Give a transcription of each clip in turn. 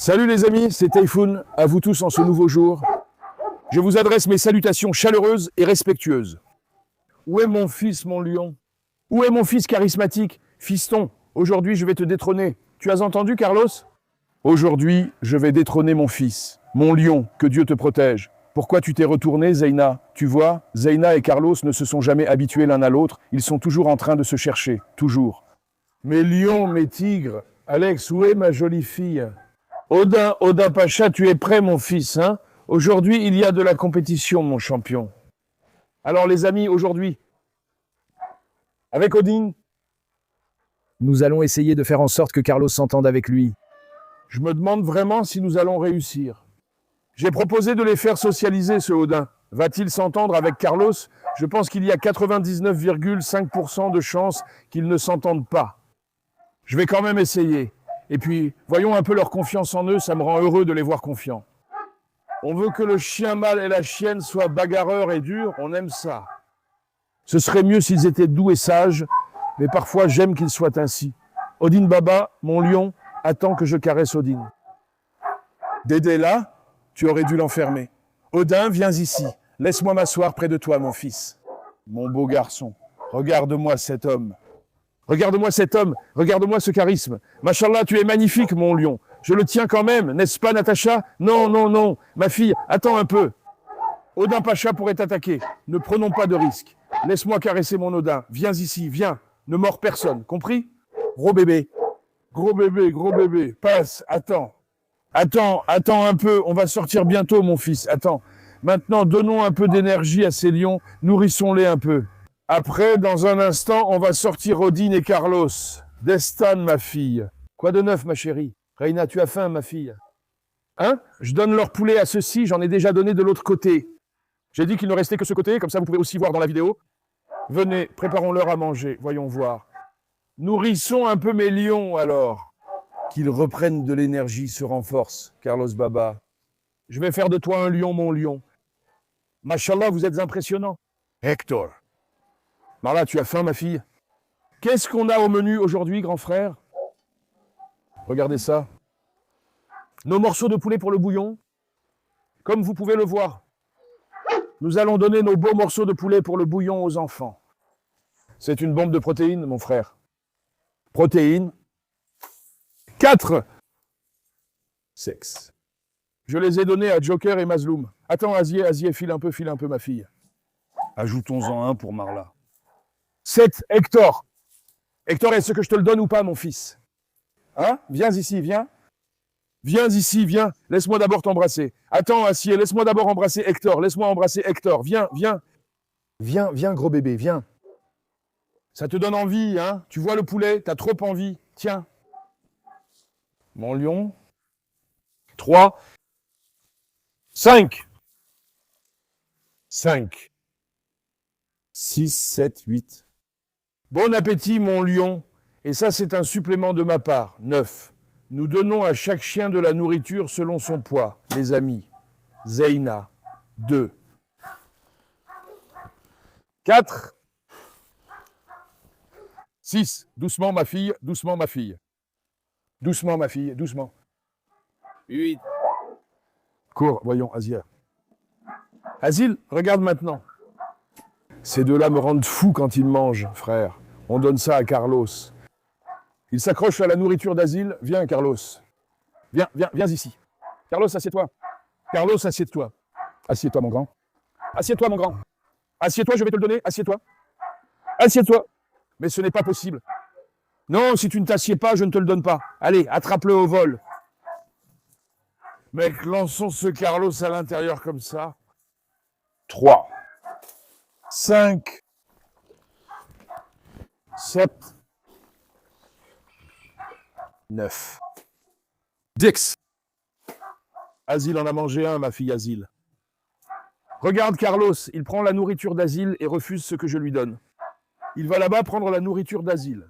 Salut les amis, c'est Typhoon, à vous tous en ce nouveau jour. Je vous adresse mes salutations chaleureuses et respectueuses. Où est mon fils, mon lion? Où est mon fils charismatique? Fiston, aujourd'hui je vais te détrôner. Tu as entendu, Carlos? Aujourd'hui, je vais détrôner mon fils, mon lion, que Dieu te protège. Pourquoi tu t'es retourné, Zeyna? Tu vois, Zeyna et Carlos ne se sont jamais habitués l'un à l'autre, ils sont toujours en train de se chercher, toujours. Mes lions, mes tigres, Alex, où est ma jolie fille? Odin Pacha, tu es prêt, mon fils, hein? Aujourd'hui, il y a de la compétition, mon champion. Alors, les amis, aujourd'hui, avec Odin, Nous allons essayer de faire en sorte que Carlos s'entende avec lui. je me demande vraiment si nous allons réussir. J'ai proposé de les faire socialiser, ce Odin. Va-t-il s'entendre avec Carlos? Je pense qu'il y a 99,5% de chances qu'ils ne s'entendent pas. Je vais quand même essayer. Et puis, voyons un peu leur confiance en eux, ça me rend heureux de les voir confiants. On veut que le chien mâle et la chienne soient bagarreurs et durs, on aime ça. Ce serait mieux s'ils étaient doux et sages, mais parfois j'aime qu'ils soient ainsi. Odin Baba, mon lion, attend que je caresse Odin. Dédé là, tu aurais dû l'enfermer. Odin, viens ici, laisse-moi m'asseoir près de toi, mon fils. Mon beau garçon, regarde-moi cet homme. Regarde-moi cet homme, regarde-moi ce charisme. Machallah, tu es magnifique, mon lion. Je le tiens quand même, n'est-ce pas, Natacha? Non, non, non, ma fille, attends un peu. Odin Pacha pourrait t'attaquer. Ne prenons pas de risques. Laisse-moi caresser mon Odin. Viens ici, viens. Ne mords personne, compris? Gros bébé. Gros bébé, passe, attends. Attends un peu, on va sortir bientôt, mon fils. Attends. Maintenant, donnons un peu d'énergie à ces lions, nourrissons-les un peu. Après, dans un instant, on va sortir Odin et Carlos. Destan, ma fille. Quoi de neuf, ma chérie? Reina, tu as faim, ma fille? Hein? Je donne leur poulet à ceux-ci, j'en ai déjà donné de l'autre côté. J'ai dit qu'il ne restait que ce côté, comme ça vous pouvez aussi voir dans la vidéo. Venez, préparons-leur à manger, voyons voir. Nourrissons un peu mes lions, alors. Qu'ils reprennent de l'énergie, se renforcent, Carlos Baba. Je vais faire de toi un lion, mon lion. Machallah, vous êtes impressionnant. Hector. Marla, tu as faim, ma fille? Qu'est-ce qu'on a au menu aujourd'hui, grand frère? Regardez ça. Nos morceaux de poulet pour le bouillon. Comme vous pouvez le voir, nous allons donner nos beaux morceaux de poulet pour le bouillon aux enfants. C'est une bombe de protéines, mon frère. Protéines. 4. Sexe. Je les ai donnés à Joker et Mazloum. Attends, Azier, file un peu, ma fille. Ajoutons-en un pour Marla. 7. Hector. Hector, est-ce que je te le donne ou pas, mon fils? Hein? Viens ici, viens. Viens ici, viens. Laisse-moi d'abord t'embrasser. Attends, Acier, laisse-moi d'abord embrasser Hector. Laisse-moi embrasser Hector. Viens. Viens, gros bébé, viens. Ça te donne envie, hein? Tu vois le poulet, t'as trop envie. Tiens. Mon lion. 3. 5. 5. 6, 7, 8. Bon appétit, mon lion. Et ça, c'est un supplément de ma part. 9. Nous donnons à chaque chien de la nourriture selon son poids, les amis. Zeyna. 2. 4. 6. Doucement, ma fille. Doucement, ma fille. Doucement, ma fille. Doucement. 8. Cours, voyons, Azia. Azil, regarde maintenant. Ces deux-là me rendent fou quand ils mangent, frère. On donne ça à Carlos. Il s'accroche à la nourriture d'Azil. Viens, Carlos. Viens ici. Carlos, assieds-toi. Carlos, assieds-toi. Assieds-toi, mon grand. Assieds-toi, mon grand. Assieds-toi, je vais te le donner. Assieds-toi. Assieds-toi. Mais ce n'est pas possible. Non, si tu ne t'assieds pas, je ne te le donne pas. Allez, attrape-le au vol. Mec, lançons ce Carlos à l'intérieur comme ça. 3. 5. 7. 9. Dix. Azil en a mangé un, ma fille Azil. Regarde Carlos, il prend la nourriture d'Azil et refuse ce que je lui donne. Il va là-bas prendre la nourriture d'Azil.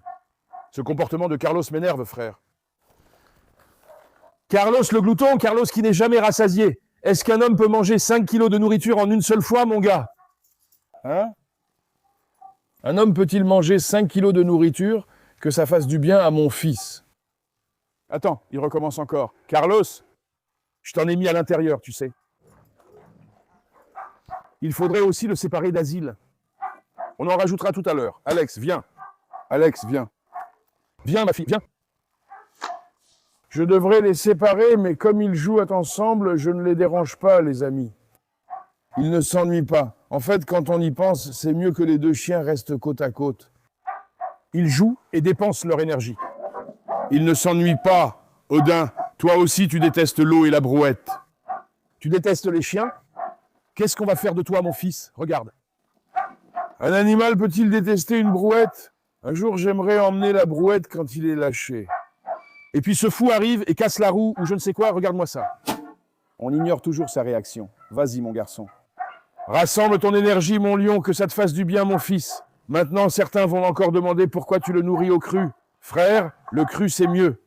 Ce comportement de Carlos m'énerve, frère. Carlos le glouton, Carlos qui n'est jamais rassasié. Est-ce qu'un homme peut manger 5 kilos de nourriture en une seule fois, mon gars? Hein? Un homme peut-il manger 5 kilos de nourriture que ça fasse du bien à mon fils? Attends, il recommence encore. Carlos, je t'en ai mis à l'intérieur, tu sais. Il faudrait aussi le séparer d'Asile. On en rajoutera tout à l'heure. Alex, viens. Alex, viens. Viens, ma fille, viens. Je devrais les séparer, mais comme ils jouent ensemble, je ne les dérange pas, les amis. Ils ne s'ennuient pas. En fait, quand on y pense, c'est mieux que les deux chiens restent côte à côte. Ils jouent et dépensent leur énergie. Ils ne s'ennuient pas. Odin, toi aussi, tu détestes l'eau et la brouette. Tu détestes les chiens? Qu'est-ce qu'on va faire de toi, mon fils? Regarde. Un animal peut-il détester une brouette? Un jour, j'aimerais emmener la brouette quand il est lâché. Et puis ce fou arrive et casse la roue ou je ne sais quoi, regarde-moi ça. On ignore toujours sa réaction. Vas-y, mon garçon. Rassemble ton énergie, mon lion, que ça te fasse du bien, mon fils. Maintenant, certains vont encore demander pourquoi tu le nourris au cru. Frère, le cru, c'est mieux.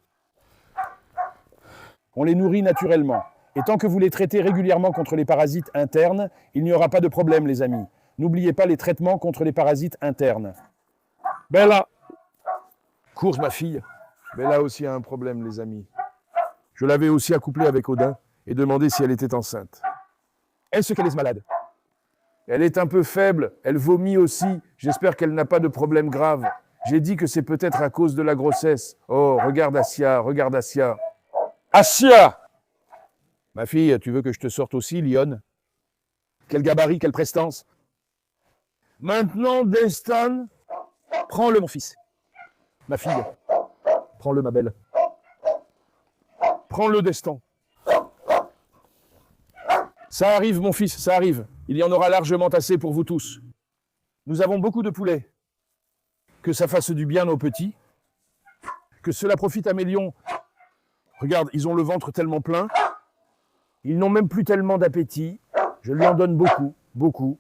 On les nourrit naturellement. Et tant que vous les traitez régulièrement contre les parasites internes, il n'y aura pas de problème, les amis. N'oubliez pas les traitements contre les parasites internes. Bella. Course, ma fille. Bella aussi a un problème, les amis. Je l'avais aussi accouplée avec Odin et demandé si elle était enceinte. Est-ce qu'elle est malade? Elle est un peu faible, elle vomit aussi. J'espère qu'elle n'a pas de problème grave. J'ai dit que c'est peut-être à cause de la grossesse. Oh, regarde Assia, regarde Assia. Assia! Ma fille, tu veux que je te sorte aussi, Lionne? Quel gabarit, quelle prestance. Maintenant, Destan, prends-le, mon fils. Ma fille, prends-le, ma belle. Prends-le, Destan. Ça arrive, mon fils, ça arrive. Il y en aura largement assez pour vous tous. Nous avons beaucoup de poulets. Que ça fasse du bien aux petits. Que cela profite à mes lions. Regarde, ils ont le ventre tellement plein. Ils n'ont même plus tellement d'appétit. Je lui en donne beaucoup, beaucoup.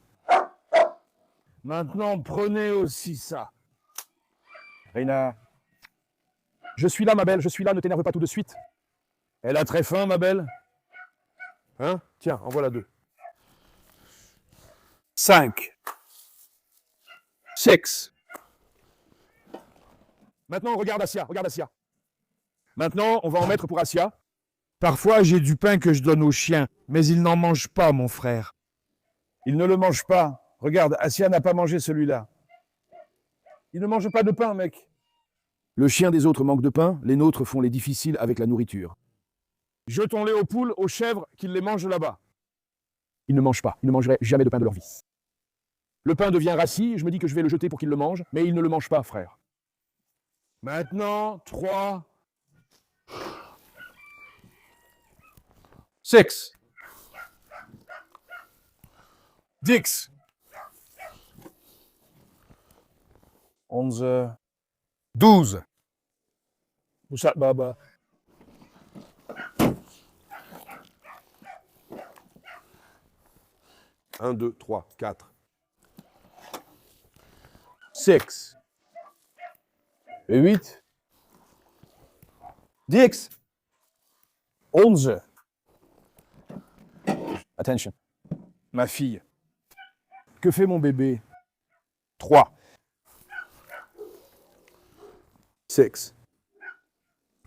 Maintenant, prenez aussi ça. Reina. Je suis là, ma belle, je suis là, ne t'énerve pas tout de suite. Elle a très faim, ma belle. Hein? Tiens, en voilà 2. 5. 6. Maintenant, regarde Assia, regarde Assia. Maintenant, on va en mettre pour Assia. Parfois, j'ai du pain que je donne aux chiens, mais ils n'en mangent pas, mon frère. Il ne le mange pas. Regarde, Assia n'a pas mangé celui-là. Il ne mange pas de pain, mec. Le chien des autres manque de pain, les nôtres font les difficiles avec la nourriture. Jetons-les aux poules, aux chèvres, qu'ils les mangent là-bas. Ils ne mangent pas, ils ne mangeraient jamais de pain de leur vie. Le pain devient rassis, je me dis que je vais le jeter pour qu'ils le mangent, mais ils ne le mangent pas, frère. Maintenant, 3. 6. 10. 11. 12. Moussa, Baba. 1, 2, 3, 4. 6. Et 8. 10. 11. Attention. Ma fille. Que fait mon bébé? 3. 6.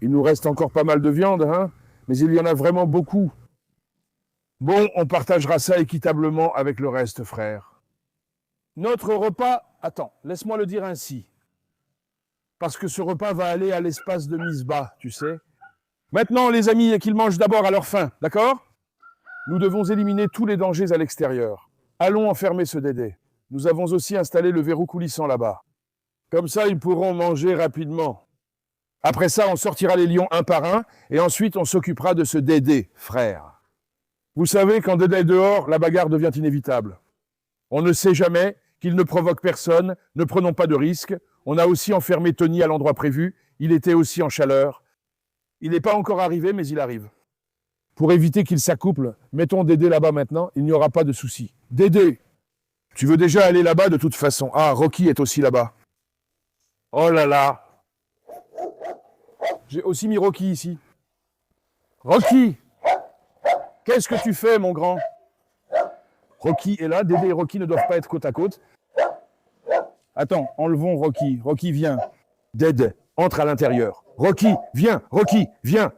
Il nous reste encore pas mal de viande, hein? Mais il y en a vraiment beaucoup. Bon, on partagera ça équitablement avec le reste, frère. Notre repas... Attends, laisse-moi le dire ainsi. Parce que ce repas va aller à l'espace de Misbah, tu sais. Maintenant, les amis, qu'ils mangent d'abord à leur faim, d'accord? Nous devons éliminer tous les dangers à l'extérieur. Allons enfermer ce Dédé. Nous avons aussi installé le verrou coulissant là-bas. Comme ça, ils pourront manger rapidement. Après ça, on sortira les lions un par un, et ensuite on s'occupera de ce Dédé, frère. Vous savez, quand Dédé est dehors, la bagarre devient inévitable. On ne sait jamais, qu'il ne provoque personne, ne prenons pas de risques. On a aussi enfermé Tony à l'endroit prévu, il était aussi en chaleur. Il n'est pas encore arrivé, mais il arrive. Pour éviter qu'il s'accouple, mettons Dédé là-bas maintenant, il n'y aura pas de souci. Dédé, tu veux déjà aller là-bas de toute façon. Ah, Rocky est aussi là-bas. Oh là là. J'ai aussi mis Rocky ici. Rocky, qu'est-ce que tu fais, mon grand? Rocky est là, Dédé et Rocky ne doivent pas être côte à côte. Attends, enlevons Rocky. Rocky, viens. Dédé, entre à l'intérieur. Rocky, viens.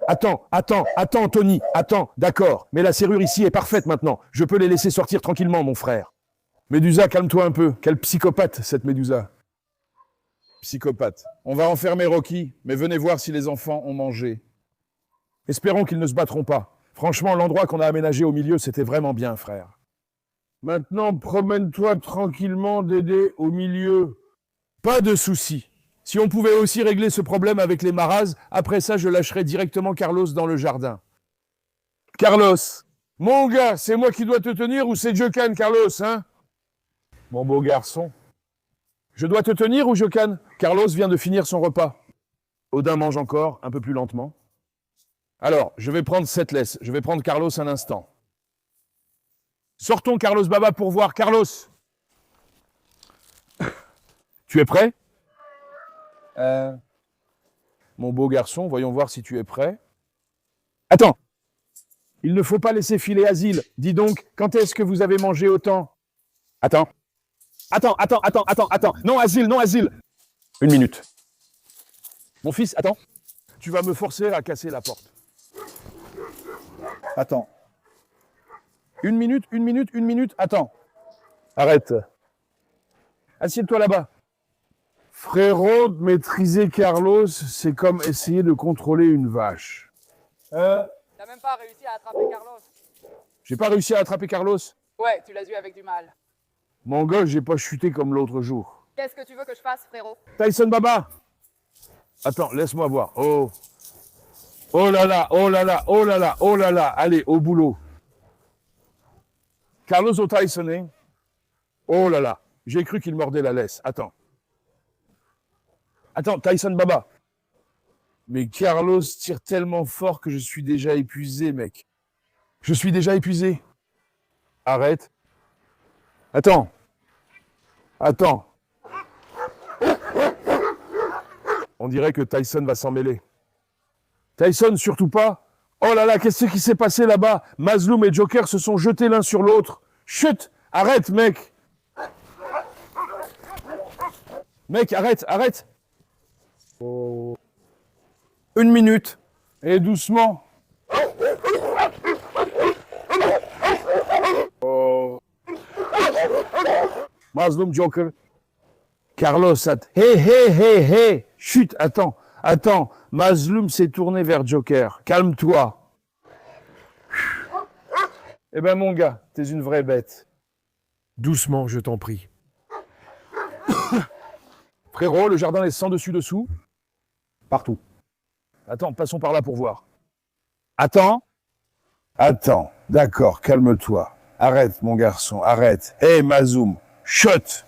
Attends, Tony, attends, d'accord. Mais la serrure ici est parfaite maintenant. Je peux les laisser sortir tranquillement, mon frère. Médusa, calme-toi un peu. Quelle psychopathe, cette Médusa. Psychopathe. On va enfermer Rocky, mais venez voir si les enfants ont mangé. Espérons qu'ils ne se battront pas. Franchement, l'endroit qu'on a aménagé au milieu, c'était vraiment bien, frère. Maintenant, promène-toi tranquillement, Dédé, au milieu. Pas de souci. Si on pouvait aussi régler ce problème avec les maras, après ça, je lâcherais directement Carlos dans le jardin. Carlos, mon gars, c'est moi qui dois te tenir ou c'est Jokan, Carlos, hein? Mon beau garçon. Je dois te tenir ou Jokan? Carlos vient de finir son repas. Odin mange encore, un peu plus lentement. Alors, je vais prendre cette laisse. Je vais prendre Carlos un instant. Sortons Carlos Baba pour voir. Carlos, tu es prêt? Mon beau garçon, voyons voir si tu es prêt. Attends. Il ne faut pas laisser filer Asile. Dis donc, quand est-ce que vous avez mangé autant? Attends. Non, Asile. Une minute. Mon fils, attends. Tu vas me forcer à casser la porte. Attends. Une minute, attends. Arrête. Assieds-toi là-bas. Frérot, maîtriser Carlos, c'est comme essayer de contrôler une vache. T'as même pas réussi à attraper Carlos. J'ai pas réussi à attraper Carlos. Ouais, tu l'as eu avec du mal. Mon gars, j'ai pas chuté comme l'autre jour. Qu'est-ce que tu veux que je fasse, frérot? Tyson Baba. Attends, laisse-moi voir. Oh. Oh là là. Allez, au boulot. Carlos au Tyson, hein? Oh là là. J'ai cru qu'il mordait la laisse. Attends, Tyson Baba. Mais Carlos tire tellement fort que je suis déjà épuisé, mec. Je suis déjà épuisé. Arrête. Attends. On dirait que Tyson va s'en mêler. Tyson, surtout pas. Oh là là, qu'est-ce qui s'est passé là-bas? Mazloum et Joker se sont jetés l'un sur l'autre. Chut! Arrête, mec! Mec, arrête! Oh. Une minute. Et doucement. Oh. Mazloum, Joker. Carlos, Hé! Chut, attends. Mazloum s'est tourné vers Joker. Calme-toi. Eh ben, mon gars, t'es une vraie bête. Doucement, je t'en prie. Frérot, le jardin est sans dessus-dessous. Partout. Attends, passons par là pour voir. Attends, d'accord, calme-toi. Arrête, mon garçon, arrête. Hé, Mazloum, chut.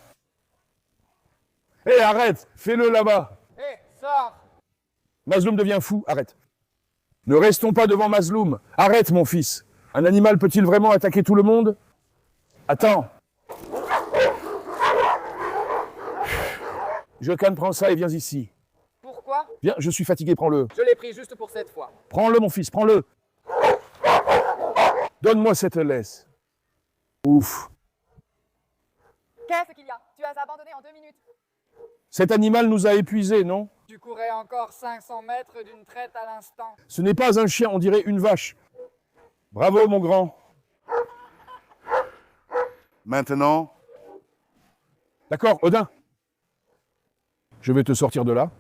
Hé, arrête, fais-le là-bas. Hé, sors! Mazloum devient fou, arrête. Ne restons pas devant Mazloum. Arrête, mon fils. Un animal peut-il vraiment attaquer tout le monde? Attends. Jokan, prends ça et viens ici. Pourquoi? Viens, je suis fatigué, prends-le. Je l'ai pris juste pour cette fois. Prends-le, mon fils, prends-le. Donne-moi cette laisse. Ouf. Qu'est-ce qu'il y a? Tu as abandonné en 2 minutes. Cet animal nous a épuisés, non? Tu courais encore 500 mètres d'une traite à l'instant. Ce n'est pas un chien, on dirait une vache. Bravo, mon grand. Maintenant, D'accord, Odin. Je vais te sortir de là.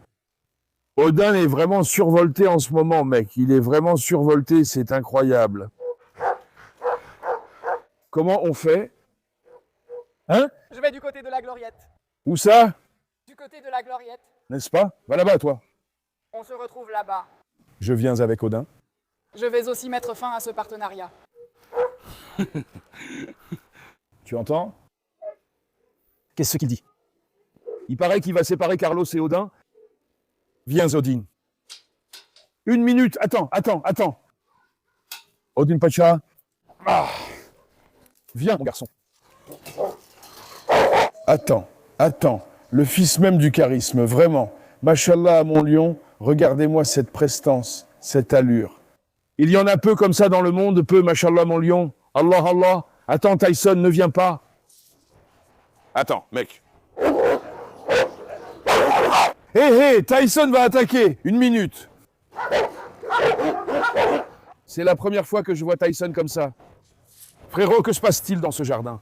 Odin est vraiment survolté en ce moment, mec. Il est vraiment survolté, c'est incroyable. Comment on fait? Hein? Je vais du côté de la gloriette. Où ça? Du côté de la gloriette. N'est-ce pas? Va là-bas, toi. On se retrouve là-bas. Je viens avec Odin. Je vais aussi mettre fin à ce partenariat. Tu entends? Qu'est-ce qu'il dit? Il paraît qu'il va séparer Carlos et Odin. Viens, Odin. Une minute, attends. Odin Pacha. Ah. Viens, mon garçon. Attends. Le fils même du charisme, vraiment. Machallah, mon lion, regardez-moi cette prestance, cette allure. Il y en a peu comme ça dans le monde, peu, machallah, mon lion. Allah. Attends, Tyson, ne viens pas. Attends, mec. Hé, Tyson va attaquer. 1 minute. C'est la première fois que je vois Tyson comme ça. Frérot, que se passe-t-il dans ce jardin?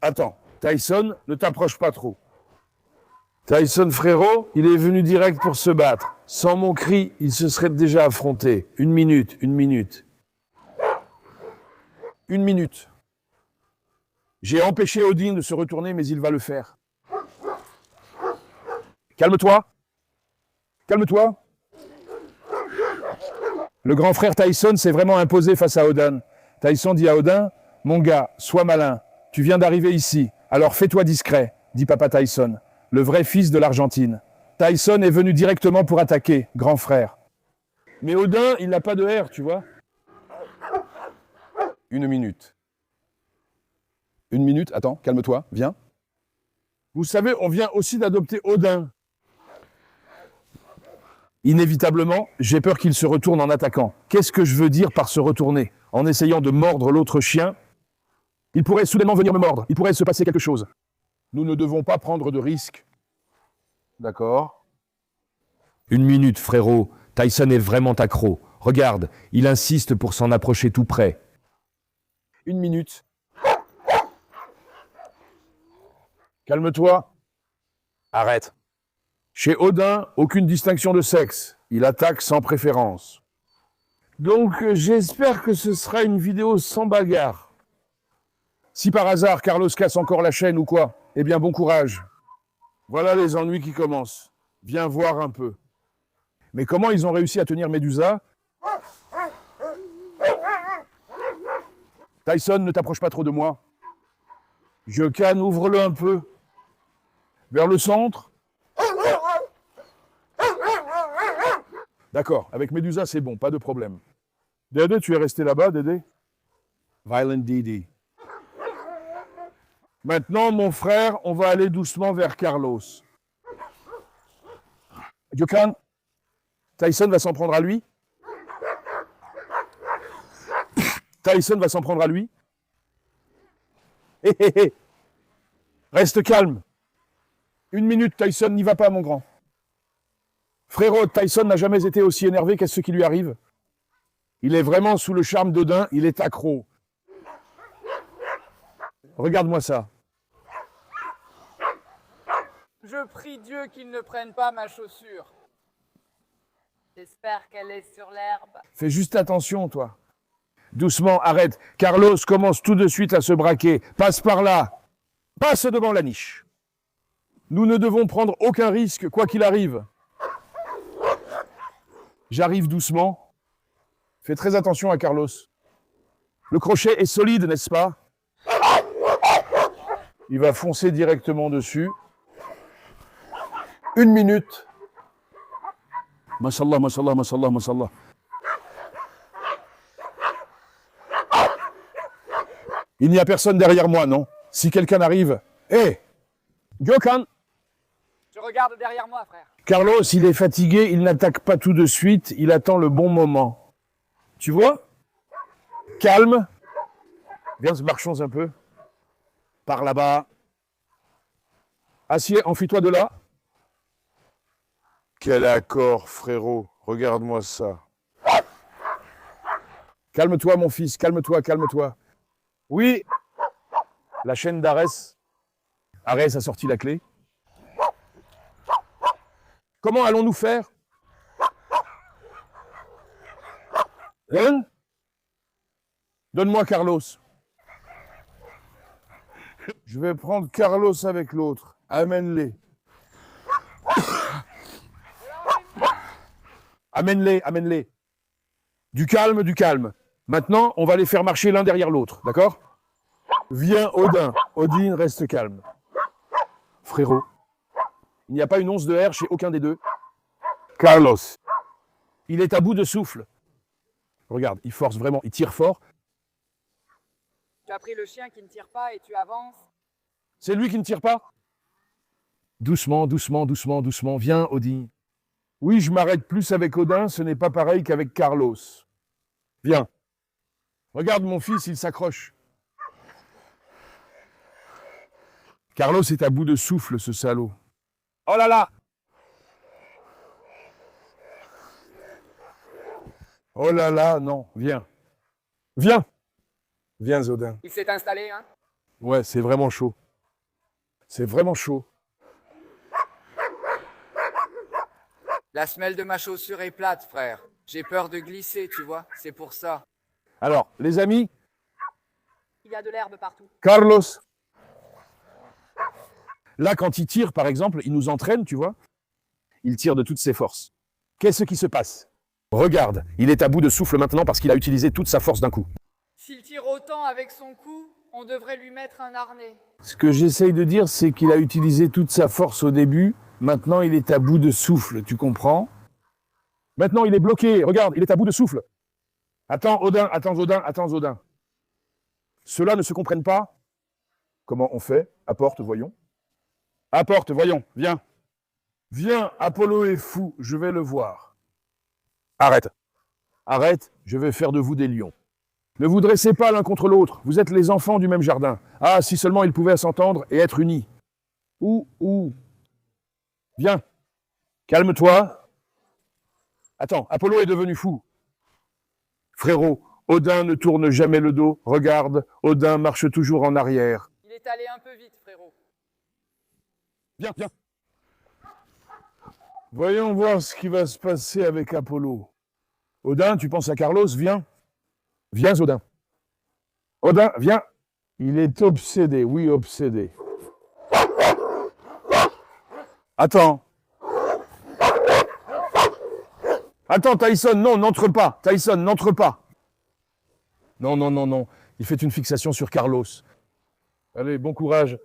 Attends, Tyson, ne t'approche pas trop. Tyson, frérot, il est venu direct pour se battre. Sans mon cri, il se serait déjà affronté. 1 minute, 1 minute. 1 minute. J'ai empêché Odin de se retourner, mais il va le faire. Calme-toi. Calme-toi. Le grand frère Tyson s'est vraiment imposé face à Odin. Tyson dit à Odin, « Mon gars, sois malin. Tu viens d'arriver ici, alors fais-toi discret, » dit papa Tyson, le vrai fils de l'Argentine. Tyson est venu directement pour attaquer, grand frère. Mais Odin, il n'a pas de R, tu vois. 1 minute. 1 minute, attends, calme-toi, viens. Vous savez, on vient aussi d'adopter Odin. Inévitablement, j'ai peur qu'il se retourne en attaquant. Qu'est-ce que je veux dire par se retourner? En essayant de mordre l'autre chien, il pourrait soudainement venir me mordre. Il pourrait se passer quelque chose. Nous ne devons pas prendre de risques. D'accord. 1 minute, frérot. Tyson est vraiment accro. Regarde, il insiste pour s'en approcher tout près. 1 minute. Calme-toi. Arrête. Chez Odin, aucune distinction de sexe. Il attaque sans préférence. Donc, j'espère que ce sera une vidéo sans bagarre. Si par hasard Carlos casse encore la chaîne ou quoi, eh bien bon courage. Voilà les ennuis qui commencent. Viens voir un peu. Mais comment ils ont réussi à tenir Medusa? Tyson, ne t'approche pas trop de moi. Jokan, ouvre-le un peu. Vers le centre. D'accord, avec Medusa, c'est bon, pas de problème. Dédé, tu es resté là-bas, Dédé? Violent Didi. Maintenant, mon frère, on va aller doucement vers Carlos. Jokan, Tyson va s'en prendre à lui? Tyson va s'en prendre à lui? Hé, hé, hé! Reste calme. 1 minute, Tyson, n'y va pas, mon grand. Frérot, Tyson n'a jamais été aussi énervé. Qu'est-ce qui lui arrive? Il est vraiment sous le charme d'Odin, il est accro. Regarde-moi ça. Je prie Dieu qu'il ne prenne pas ma chaussure. J'espère qu'elle est sur l'herbe. Fais juste attention, toi. Doucement, arrête. Carlos commence tout de suite à se braquer. Passe par là. Passe devant la niche. Nous ne devons prendre aucun risque, quoi qu'il arrive. J'arrive doucement. Fais très attention à Carlos. Le crochet est solide, n'est-ce pas? Il va foncer directement dessus. 1 minute. Mashallah, mashallah, mashallah, mashallah. Il n'y a personne derrière moi, non? Si quelqu'un arrive... Hé! Jokan! Je regarde derrière moi, frère. Carlos, il est fatigué, il n'attaque pas tout de suite, il attend le bon moment. Tu vois? Calme. Viens, marchons un peu. Par là-bas. Assieds, enfuis-toi de là. Quel accord, frérot. Regarde-moi ça. Calme-toi, mon fils, calme-toi, calme-toi. Oui. La chaîne d'Arès. Arès a sorti la clé. Comment allons-nous faire? Hein? Donne-moi Carlos. Je vais prendre Carlos avec l'autre. Amène-les. Amène-les, amène-les. Du calme, du calme. Maintenant, on va les faire marcher l'un derrière l'autre, d'accord? Viens, Odin. Odin, reste calme. Frérot, il n'y a pas une once de R chez aucun des deux. Carlos, il est à bout de souffle. Regarde, il force vraiment, il tire fort. Tu as pris le chien qui ne tire pas et tu avances. C'est lui qui ne tire pas? Doucement, doucement, doucement, doucement. Viens, Odin. Oui, je m'arrête plus avec Odin, ce n'est pas pareil qu'avec Carlos. Viens. Regarde mon fils, il s'accroche. Carlos est à bout de souffle, ce salaud. Oh là là! Oh là là, non, viens. Viens! Viens, Zodin. Il s'est installé, hein? Ouais, c'est vraiment chaud. C'est vraiment chaud. La semelle de ma chaussure est plate, frère. J'ai peur de glisser, tu vois, c'est pour ça. Alors, les amis, Il y a de l'herbe partout. Carlos. Là, quand il tire, par exemple, il nous entraîne, tu vois. Il tire de toutes ses forces. Qu'est-ce qui se passe? Regarde, il est à bout de souffle maintenant parce qu'il a utilisé toute sa force d'un coup. S'il tire autant avec son cou, on devrait lui mettre un harnais. Ce que j'essaye de dire, c'est qu'il a utilisé toute sa force au début. Maintenant, il est à bout de souffle, tu comprends? Maintenant, il est bloqué. Regarde, il est à bout de souffle. Attends, Odin, attends, Odin, attends, Odin. Ceux-là ne se comprennent pas. Comment on fait? Apporte, voyons. Apporte, voyons, viens. Viens, Apollo est fou, je vais le voir. Arrête. Arrête, je vais faire de vous des lions. Ne vous dressez pas l'un contre l'autre, vous êtes les enfants du même jardin. Ah, si seulement ils pouvaient s'entendre et être unis. Ouh. Viens, calme-toi. Attends, Apollo est devenu fou. Frérot, Odin ne tourne jamais le dos. Regarde, Odin marche toujours en arrière. Il est allé un peu vite, frérot. Viens. Voyons voir ce qui va se passer avec Apollo. Odin, tu penses à Carlos? Viens. Viens, Odin. Odin, viens. Il est obsédé, oui, obsédé. Attends. Attends, Tyson, non, n'entre pas. Tyson, n'entre pas. Non. Il fait une fixation sur Carlos. Allez, bon courage.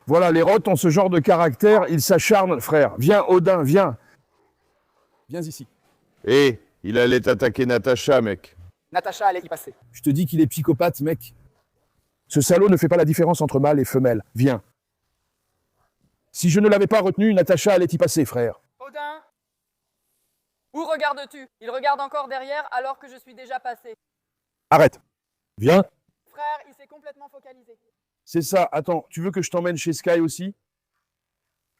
Voilà, les rots ont ce genre de caractère, ils s'acharnent, frère. Viens, Odin, viens. Viens ici. Hé, il allait attaquer Natacha, mec. Natacha allait y passer. Je te dis qu'il est psychopathe, mec. Ce salaud ne fait pas la différence entre mâle et femelle. Viens. Si je ne l'avais pas retenu, Natacha allait y passer, frère. Odin, où regardes-tu? Il regarde encore derrière alors que je suis déjà passé. Arrête. Viens. Frère, il s'est complètement focalisé. C'est ça. Attends, tu veux que je t'emmène chez Sky aussi?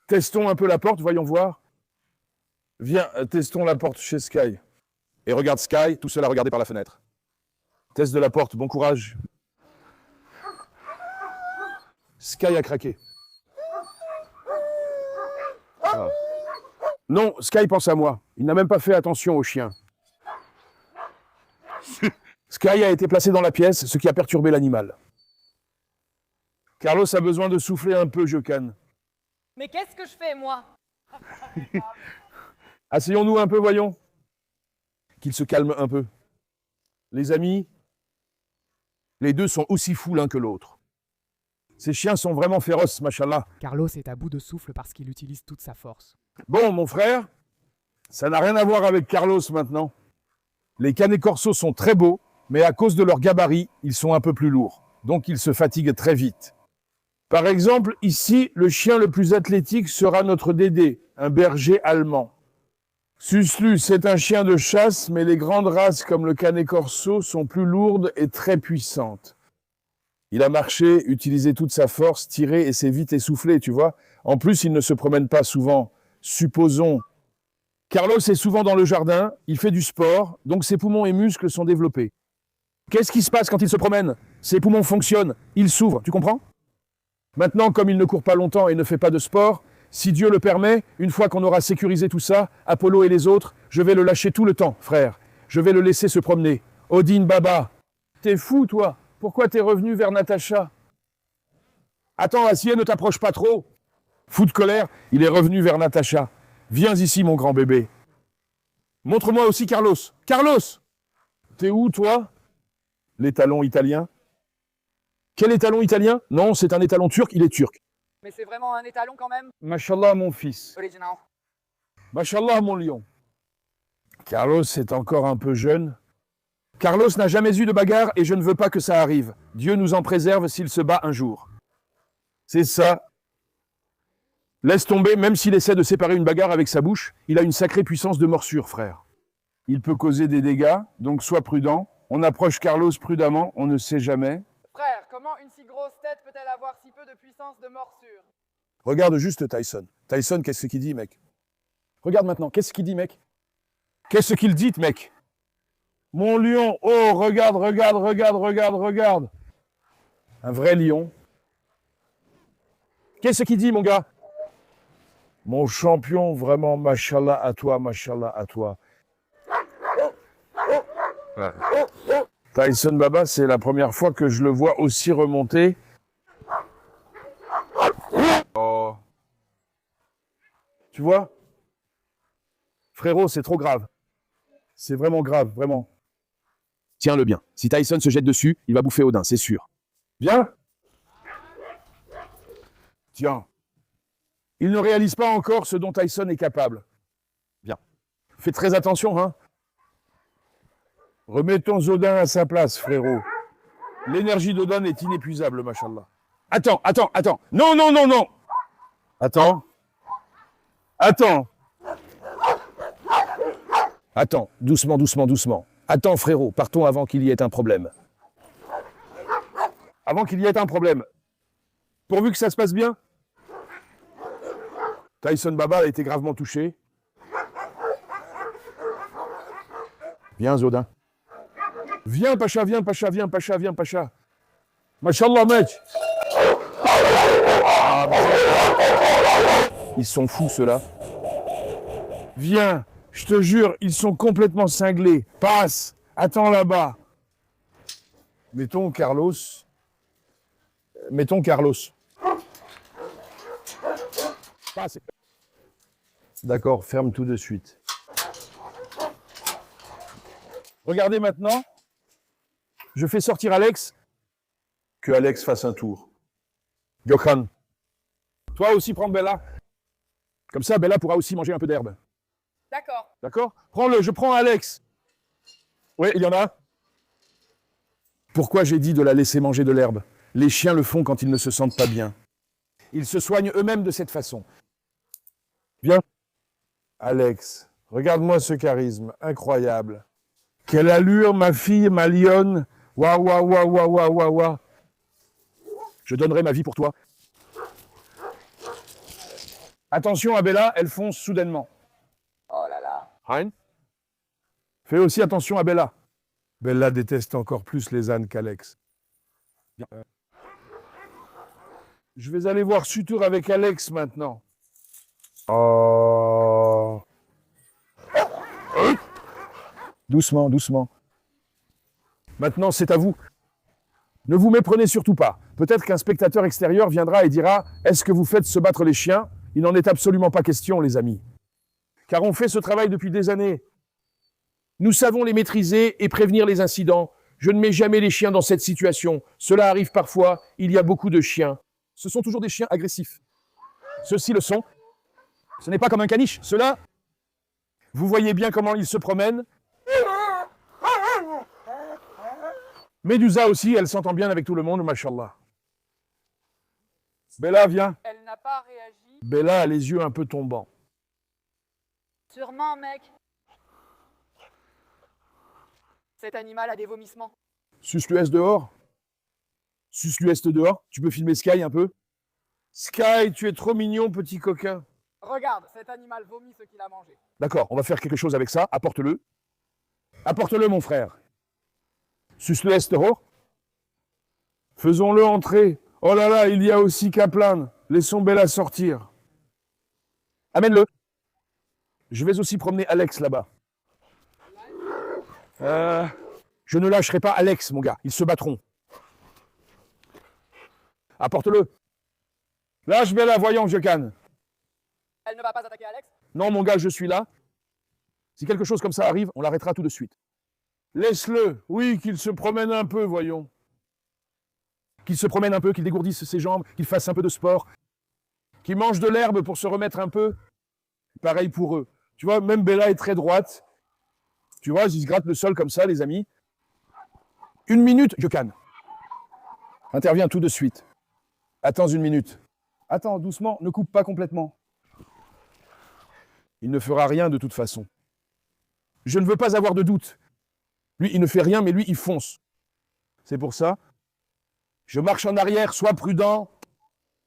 Testons un peu la porte, voyons voir. Viens, testons la porte chez Sky. Et regarde Sky, tout seul à regarder par la fenêtre. Test de la porte, bon courage. Sky a craqué. Ah. Non, Sky pense à moi. Il n'a même pas fait attention au chien. Sky a été placé dans la pièce, ce qui a perturbé l'animal. Carlos a besoin de souffler un peu, Jocan. Mais qu'est-ce que je fais, moi? Asseyons-nous un peu, voyons. Qu'il se calme un peu. Les amis, les deux sont aussi fous l'un que l'autre. Ces chiens sont vraiment féroces, machallah. Carlos est à bout de souffle parce qu'il utilise toute sa force. Bon, mon frère, ça n'a rien à voir avec Carlos maintenant. Les canets corso sont très beaux, mais à cause de leur gabarit, ils sont un peu plus lourds. Donc ils se fatiguent très vite. Par exemple, ici, le chien le plus athlétique sera notre Dédé, un berger allemand. Suslu, c'est un chien de chasse, mais les grandes races comme le canet corso sont plus lourdes et très puissantes. Il a marché, utilisé toute sa force, tiré et s'est vite essoufflé, tu vois. En plus, il ne se promène pas souvent. Supposons. Carlos est souvent dans le jardin, il fait du sport, donc ses poumons et muscles sont développés. Qu'est-ce qui se passe quand il se promène? Ses poumons fonctionnent, il s'ouvre, tu comprends? Maintenant, comme il ne court pas longtemps et ne fait pas de sport, si Dieu le permet, une fois qu'on aura sécurisé tout ça, Apollo et les autres, je vais le lâcher tout le temps, frère. Je vais le laisser se promener. Odin Baba, t'es fou, toi? Pourquoi t'es revenu vers Natacha? Attends, Acier, ne t'approche pas trop. Fou de colère, il est revenu vers Natacha. Viens ici, mon grand bébé. Montre-moi aussi Carlos. Carlos! T'es où, toi? L'étalon italien. Quel étalon italien? Non, c'est un étalon turc, il est turc. Mais c'est vraiment un étalon quand même? Mashallah, mon fils. Original. Mashallah, mon lion. Carlos est encore un peu jeune. Carlos n'a jamais eu de bagarre et je ne veux pas que ça arrive. Dieu nous en préserve s'il se bat un jour. C'est ça. Laisse tomber, même s'il essaie de séparer une bagarre avec sa bouche, il a une sacrée puissance de morsure, frère. Il peut causer des dégâts, donc sois prudent. On approche Carlos prudemment, on ne sait jamais. Frère, comment une si grosse tête peut-elle avoir si peu de puissance de morsure? Regarde juste Tyson. Tyson, qu'est-ce qu'il dit, mec? Regarde maintenant, qu'est-ce qu'il dit, mec? Qu'est-ce qu'il dit, mec? Mon lion, oh, regarde, regarde, regarde, regarde, regarde. Un vrai lion. Qu'est-ce qu'il dit, mon gars? Mon champion, vraiment, machallah à toi, machallah à toi. Ouais. Tyson Baba, c'est la première fois que je le vois aussi remonter. Oh. Tu vois? Frérot, c'est trop grave. C'est vraiment grave, vraiment. Tiens-le bien. Si Tyson se jette dessus, il va bouffer Odin, c'est sûr. Viens. Tiens. Il ne réalise pas encore ce dont Tyson est capable. Viens. Fais très attention, hein. Remettons Odin à sa place, frérot. L'énergie d'Odin est inépuisable, machallah. Attends, attends, attends. Non, non, non, non. Attends. Attends. Attends, doucement, doucement, doucement. Attends, frérot, partons avant qu'il y ait un problème. Avant qu'il y ait un problème. Pourvu que ça se passe bien. Tyson Baba a été gravement touché. Viens, Zodin. Viens, Pacha, viens, Pacha, viens, Pacha, viens, Pacha. Machallah, mec. Ah, ils sont fous, ceux-là. Viens, je te jure, ils sont complètement cinglés. Passe, attends là-bas. Mettons Carlos. Mettons Carlos. Passe. D'accord, ferme tout de suite. Regardez maintenant. Je fais sortir Alex. Que Alex fasse un tour. Gökhan. Toi aussi, prends Bella. Comme ça, Bella pourra aussi manger un peu d'herbe. D'accord. D'accord? Prends-le, je prends Alex. Oui, il y en a. Pourquoi j'ai dit de la laisser manger de l'herbe? Les chiens le font quand ils ne se sentent pas bien. Ils se soignent eux-mêmes de cette façon. Viens. Alex, regarde-moi ce charisme, incroyable. Quelle allure, ma fille, ma lionne. Waouh, waouh, waouh, waouh, waouh, waouh, waouh. Je donnerai ma vie pour toi. Attention à Bella, elle fonce soudainement. Oh là là. Hein? Fais aussi attention à Bella. Bella déteste encore plus les ânes qu'Alex. Je vais aller voir Sutur avec Alex maintenant. Oh. Doucement, doucement. Maintenant, c'est à vous. Ne vous méprenez surtout pas. Peut-être qu'un spectateur extérieur viendra et dira « Est-ce que vous faites se battre les chiens ?» Il n'en est absolument pas question, les amis. Car on fait ce travail depuis des années. Nous savons les maîtriser et prévenir les incidents. Je ne mets jamais les chiens dans cette situation. Cela arrive parfois, il y a beaucoup de chiens. Ce sont toujours des chiens agressifs. Ceux-ci le sont. Ce n'est pas comme un caniche. Ceux-là, vous voyez bien comment ils se promènent. Médusa aussi, elle s'entend bien avec tout le monde, machallah. Bella, viens. Elle n'a pas réagi. Bella a les yeux un peu tombants. Sûrement, mec. Cet animal a des vomissements. Sus-Luest dehors. Sus-Luest dehors. Tu peux filmer Sky un peu? Sky, tu es trop mignon, petit coquin. Regarde, cet animal vomit ce qu'il a mangé. D'accord, on va faire quelque chose avec ça. Apporte-le. Apporte-le, mon frère. Sus-Luest dehors. Faisons-le entrer. Oh là là, il y a aussi Kaplan. Laissons Bella sortir. Amène-le. Je vais aussi promener Alex là-bas. Je ne lâcherai pas Alex, mon gars. Ils se battront. Apporte-le. Lâche Bella, voyons, Gökhan. Elle ne va pas attaquer Alex? Non, mon gars, je suis là. Si quelque chose comme ça arrive, on l'arrêtera tout de suite. Laisse-le. Oui, qu'il se promène un peu, voyons. Qu'il se promène un peu, qu'il dégourdisse ses jambes, qu'il fasse un peu de sport. Qu'il mange de l'herbe pour se remettre un peu. Pareil pour eux. Tu vois, même Bella est très droite. Tu vois, ils se grattent le sol comme ça, les amis. 1 minute, Gökhan. Interviens tout de suite. Attends 1 minute. Attends, doucement, ne coupe pas complètement. Il ne fera rien de toute façon. Je ne veux pas avoir de doute. Lui, il ne fait rien, mais lui, il fonce. C'est pour ça. Je marche en arrière, sois prudent.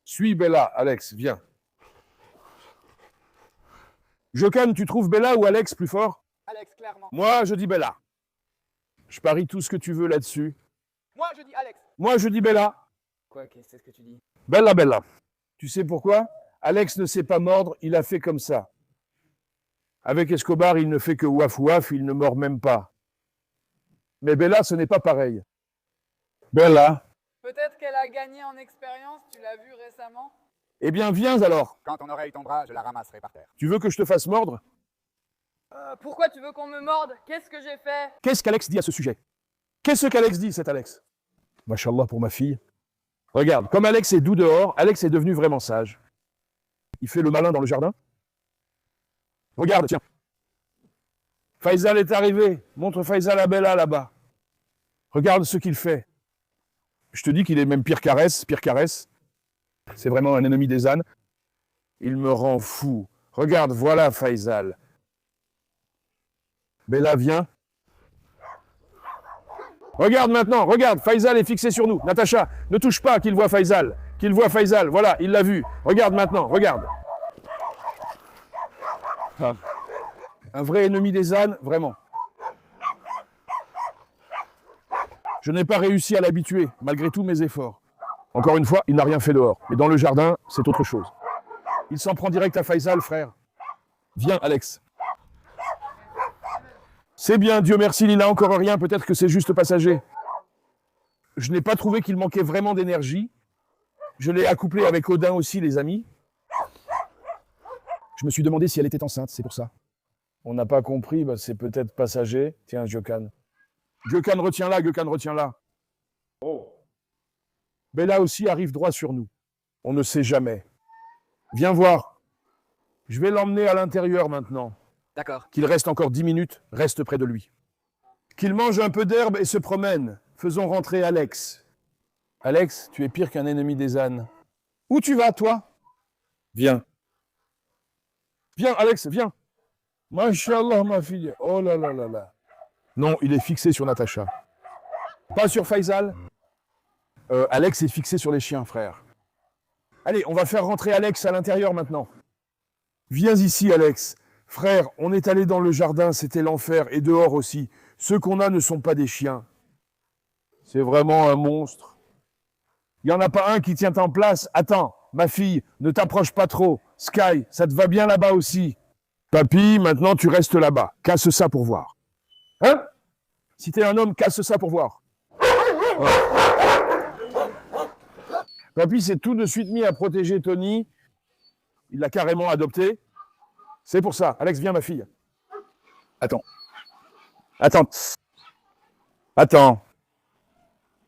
Suis Bella, Alex, viens. Jokan, tu trouves Bella ou Alex plus fort? Alex, clairement. Moi, je dis Bella. Je parie tout ce que tu veux là-dessus. Moi, je dis Alex. Moi, je dis Bella. Quoi, qu'est-ce que tu dis? Bella, Bella. Tu sais pourquoi? Alex ne sait pas mordre, il a fait comme ça. Avec Escobar, il ne fait que waf waf, il ne mord même pas. Mais Bella, ce n'est pas pareil. Bella. Peut-être qu'elle a gagné en expérience, tu l'as vu récemment? Eh bien, viens alors. Quand ton oreille tombera, je la ramasserai par terre. Tu veux que je te fasse mordre? Pourquoi tu veux qu'on me morde? Qu'est-ce que j'ai fait? Qu'est-ce qu'Alex dit à ce sujet? Qu'est-ce qu'Alex dit, cet Alex? Machallah pour ma fille. Regarde, comme Alex est doux dehors, Alex est devenu vraiment sage. Il fait le malin dans le jardin. Regarde, tiens. Faisal est arrivé. Montre Faisal à Bella là-bas. Regarde ce qu'il fait. Je te dis qu'il est même pire qu'Arès, pire qu'Arès. C'est vraiment un ennemi des ânes. Il me rend fou. Regarde, voilà Faisal. Bella, viens. Regarde maintenant, regarde, Faisal est fixé sur nous. Natacha, ne touche pas qu'il voit Faisal. Qu'il voit Faisal, voilà, il l'a vu. Regarde maintenant, regarde. Ah. Un vrai ennemi des ânes, vraiment. Je n'ai pas réussi à l'habituer, malgré tous mes efforts. Encore une fois, il n'a rien fait dehors. Mais dans le jardin, c'est autre chose. Il s'en prend direct à Faisal, frère. Viens, Alex. C'est bien, Dieu merci, il n'a encore rien, peut-être que c'est juste passager. Je n'ai pas trouvé qu'il manquait vraiment d'énergie. Je l'ai accouplé avec Odin aussi, les amis. Je me suis demandé si elle était enceinte, c'est pour ça. On n'a pas compris, bah c'est peut-être passager. Tiens, Jokan. Jokan, retiens-la, Jokan, retiens-la. Oh. Bella aussi arrive droit sur nous. On ne sait jamais. Viens voir. Je vais l'emmener à l'intérieur maintenant. D'accord. Qu'il reste encore 10 minutes, reste près de lui. Qu'il mange un peu d'herbe et se promène. Faisons rentrer Alex. Alex, tu es pire qu'un ennemi des ânes. Où tu vas, toi? Viens. Viens, Alex, viens. Masha'Allah, ma fille. Oh là là là là. Non, il est fixé sur Natacha. Pas sur Faisal. Alex est fixé sur les chiens, frère. Allez, on va faire rentrer Alex à l'intérieur maintenant. Viens ici, Alex. Frère, on est allé dans le jardin, c'était l'enfer, et dehors aussi. Ceux qu'on a ne sont pas des chiens. C'est vraiment un monstre. Il n'y en a pas un qui tient en place. Attends, ma fille, ne t'approche pas trop. Sky, ça te va bien là-bas aussi. Papy, maintenant tu restes là-bas. Casse ça pour voir. Hein? Si t'es un homme, casse ça pour voir. Ouais. Papy s'est tout de suite mis à protéger Tony. Il l'a carrément adopté. C'est pour ça. Alex, viens, ma fille. Attends. Attends. Attends.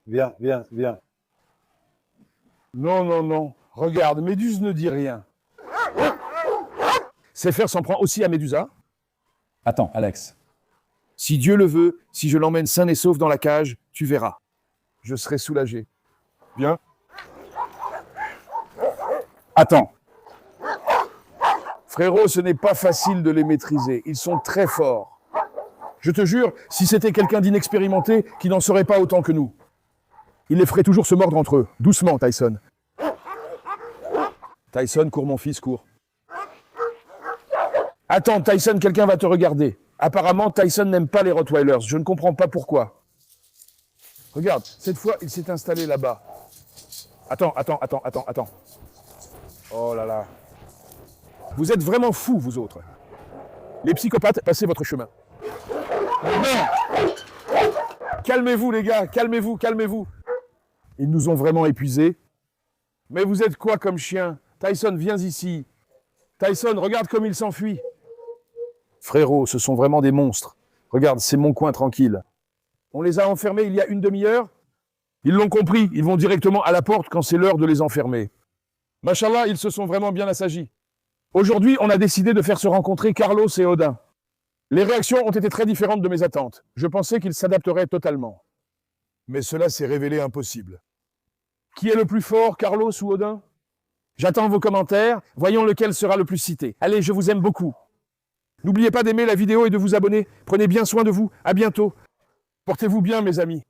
Viens, viens, viens. Non, non, non. Regarde, Méduse ne dit rien. Céphère s'en prend aussi à Médusa. Attends, Alex. Si Dieu le veut, si je l'emmène sain et sauf dans la cage, tu verras. Je serai soulagé. Viens. Attends. Frérot, ce n'est pas facile de les maîtriser. Ils sont très forts. Je te jure, si c'était quelqu'un d'inexpérimenté, qui n'en saurait pas autant que nous. Il les ferait toujours se mordre entre eux. Doucement, Tyson. Tyson, cours mon fils, cours. Attends, Tyson, quelqu'un va te regarder. Apparemment, Tyson n'aime pas les Rottweilers. Je ne comprends pas pourquoi. Regarde, cette fois, il s'est installé là-bas. Attends. Oh là là. Vous êtes vraiment fous, vous autres. Les psychopathes, passez votre chemin. Non. Calmez-vous, les gars, calmez-vous, calmez-vous. Ils nous ont vraiment épuisés. Mais vous êtes quoi comme chien? Tyson, viens ici. Tyson, regarde comme il s'enfuit. Frérot, ce sont vraiment des monstres. Regarde, c'est mon coin tranquille. On les a enfermés il y a une demi-heure. Ils l'ont compris, ils vont directement à la porte quand c'est l'heure de les enfermer. Machallah, ils se sont vraiment bien assagis. Aujourd'hui, on a décidé de faire se rencontrer Carlos et Odin. Les réactions ont été très différentes de mes attentes. Je pensais qu'ils s'adapteraient totalement. Mais cela s'est révélé impossible. Qui est le plus fort, Carlos ou Odin? J'attends vos commentaires, voyons lequel sera le plus cité. Allez, je vous aime beaucoup. N'oubliez pas d'aimer la vidéo et de vous abonner. Prenez bien soin de vous, à bientôt. Portez-vous bien, mes amis.